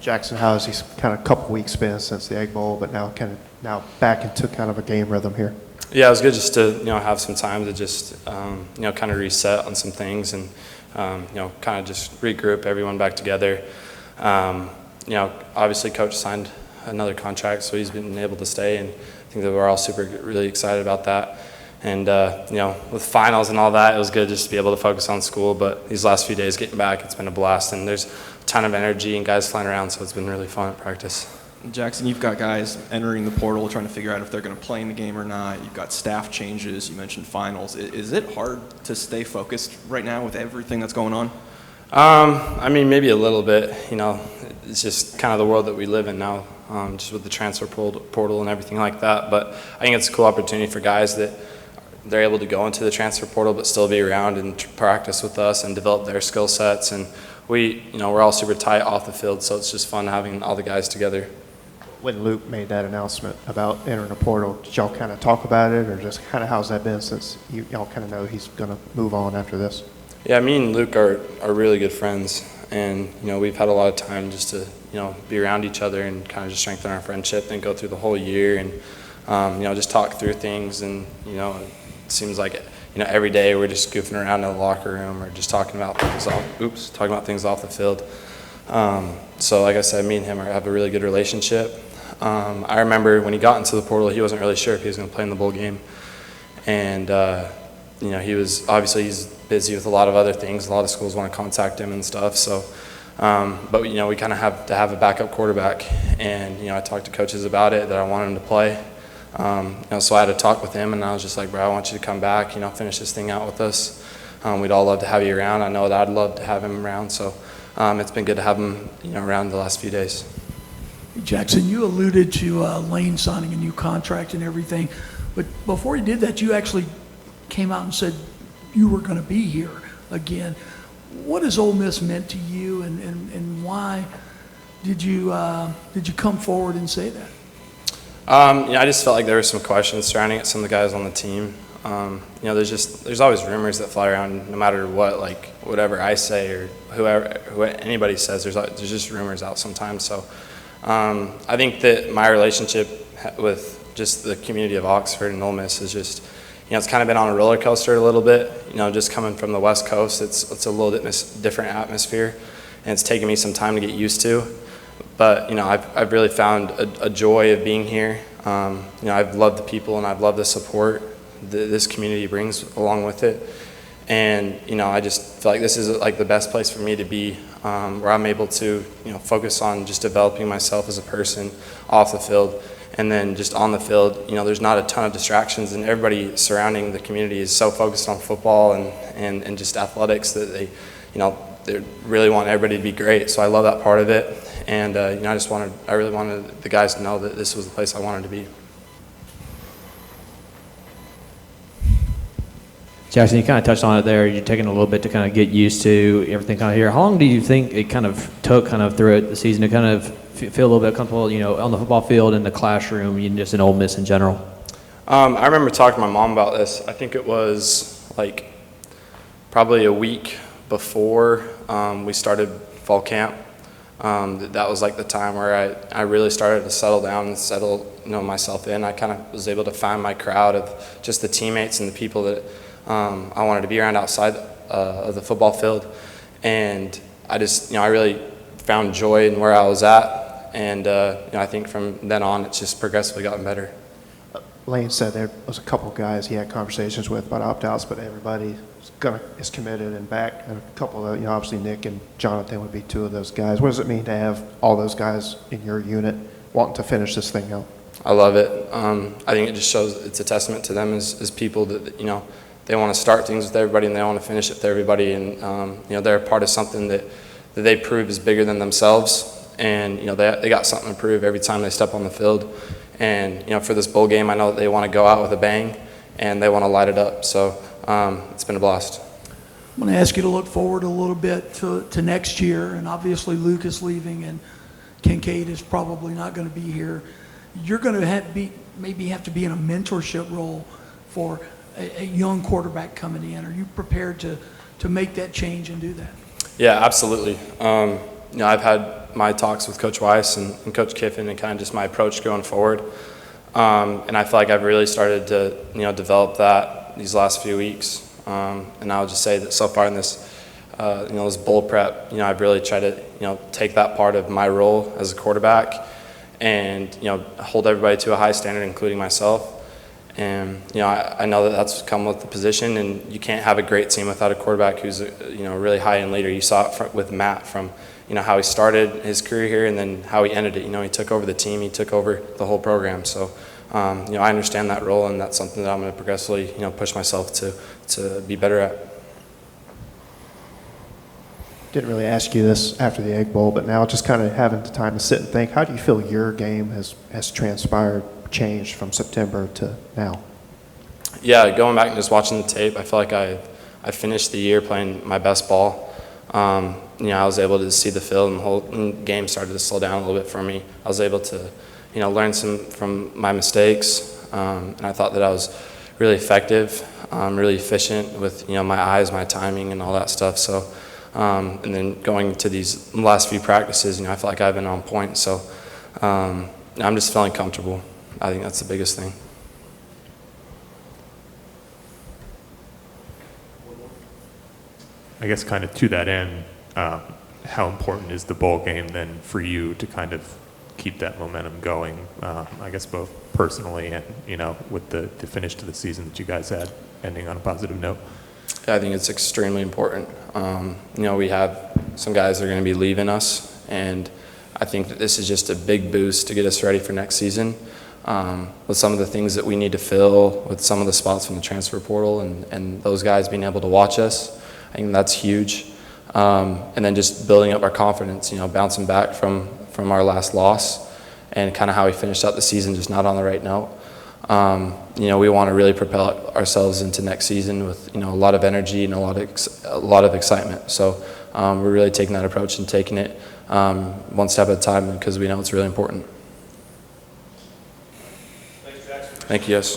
Jaxson, how has he kind of couple weeks been since the Egg Bowl, but now back into kind of a game rhythm here? Yeah, it was good just to have some time to just kind of reset on some things and kind of just regroup everyone back together. Obviously Coach signed another contract, so he's been able to stay, and I think that we're all really excited about that. And with finals and all that, it was good just to be able to focus on school. But these last few days getting back, it's been a blast, and there's a ton of energy and guys flying around, so it's been really fun at practice. Jaxson, you've got guys entering the portal trying to figure out if they're going to play in the game or not. You've got staff changes. You mentioned finals. Is it hard to stay focused right now with everything that's going on? I mean, maybe a little bit. It's just kind of the world that we live in now, just with the transfer portal and everything like that. But I think it's a cool opportunity for guys that they're able to go into the transfer portal but still be around and practice with us and develop their skill sets. And we're all super tight off the field, so it's just fun having all the guys together. When Luke made that announcement about entering the portal, did y'all kind of talk about it, or just kind of how's that been since y'all kind of know he's going to move on after this? Yeah, me and Luke are really good friends, and we've had a lot of time just to be around each other and kind of just strengthen our friendship and go through the whole year and just talk through things. And it seems like every day we're just goofing around in the locker room or just talking about things off the field. So like I said, me and him have a really good relationship. I remember when he got into the portal, he wasn't really sure if he was going to play in the bowl game, and he's busy with a lot of other things. A lot of schools want to contact him and stuff. So, but we kind of have to have a backup quarterback, and I talked to coaches about it that I wanted him to play. So I had to talk with him, and I was just like, bro, I want you to come back, finish this thing out with us. We'd all love to have you around. I know that I'd love to have him around. So it's been good to have him around the last few days. Jaxson, you alluded to Lane signing a new contract and everything, but before he did that, you actually came out and said you were going to be here again. What has Ole Miss meant to you, and why did you come forward and say that? I just felt like there were some questions surrounding it, some of the guys on the team. There's always rumors that fly around no matter what, like whatever I say or whoever anybody says, there's just rumors out sometimes. So I think that my relationship with just the community of Oxford and Ole Miss is just, it's kind of been on a roller coaster a little bit. Just coming from the West Coast, it's a little different atmosphere, and it's taken me some time to get used to. But I've really found a joy of being here. I've loved the people, and I've loved the support that this community brings along with it. And I just feel like this is like the best place for me to be, where I'm able to focus on just developing myself as a person off the field, and then just on the field. There's not a ton of distractions, and everybody surrounding the community is so focused on football and just athletics that they really want everybody to be great. So I love that part of it, and I really wanted the guys to know that this was the place I wanted to be. Jaxson, you kind of touched on it there. You're taking a little bit to kind of get used to everything kind of here. How long do you think it kind of took kind of throughout the season to kind of feel a little bit comfortable, on the football field, in the classroom, and just in Ole Miss in general? I remember talking to my mom about this. I think it was like probably a week before we started fall camp. That was like the time where I really started to settle down and settle myself in. I kind of was able to find my crowd of just the teammates and the people that I wanted to be around outside of the football field, and I just I really found joy in where I was at, and I think from then on it's just progressively gotten better. Lane said there was a couple of guys he had conversations with about opt-outs, but everybody is committed and back. And a couple of obviously Nick and Jonathan would be two of those guys. What does it mean to have all those guys in your unit wanting to finish this thing out? I love it. I think it just shows it's a testament to them as people that they want to start things with everybody and they want to finish it with everybody, and they're a part of something that they prove is bigger than themselves, and they got something to prove every time they step on the field. And for this bowl game, I know that they want to go out with a bang and they want to light it up. So it's been a blast. I'm going to ask you to look forward a little bit to next year, and obviously Luke is leaving and Kincaid is probably not going to be here. You're going to maybe have to be in a mentorship role for a young quarterback coming in. Are you prepared to make that change and do that? Yeah, absolutely. I've had my talks with Coach Weiss and Coach Kiffin and kind of just my approach going forward. And I feel like I've really started to, develop that these last few weeks. And I would just say that so far in this, this bowl prep, I've really tried to, take that part of my role as a quarterback and, hold everybody to a high standard, including myself. And, I know that that's come with the position, and you can't have a great team without a quarterback who's, a really high-end leader. You saw it with Matt from, how he started his career here and then how he ended it. He took over the team, he took over the whole program. So, I understand that role, and that's something that I'm going to progressively, push myself to be better at. Didn't really ask you this after the Egg Bowl, but now just kind of having the time to sit and think, how do you feel your game has transpired, changed from September to now? Yeah, going back and just watching the tape, I feel like I finished the year playing my best ball. I was able to see the field, and the whole game started to slow down a little bit for me. I was able to, learn some from my mistakes, and I thought that I was really effective, really efficient with, my eyes, my timing, and all that stuff. So, and then going to these last few practices, I feel like I've been on point. So, I'm just feeling comfortable. I think that's the biggest thing. I guess kind of to that end, how important is the bowl game then for you to kind of keep that momentum going, I guess both personally and, with the finish to the season that you guys had ending on a positive note? I think it's extremely important. We have some guys that are going to be leaving us, and I think that this is just a big boost to get us ready for next season. With some of the things that we need to fill, with some of the spots from the transfer portal and those guys being able to watch us, I think that's huge. And then just building up our confidence, bouncing back from our last loss and kind of how we finished out the season, just not on the right note. We want to really propel ourselves into next season with, a lot of energy and a lot of excitement. So we're really taking that approach and taking it one step at a time because we know it's really important. Thanks, Jaxson. Thank you, guys.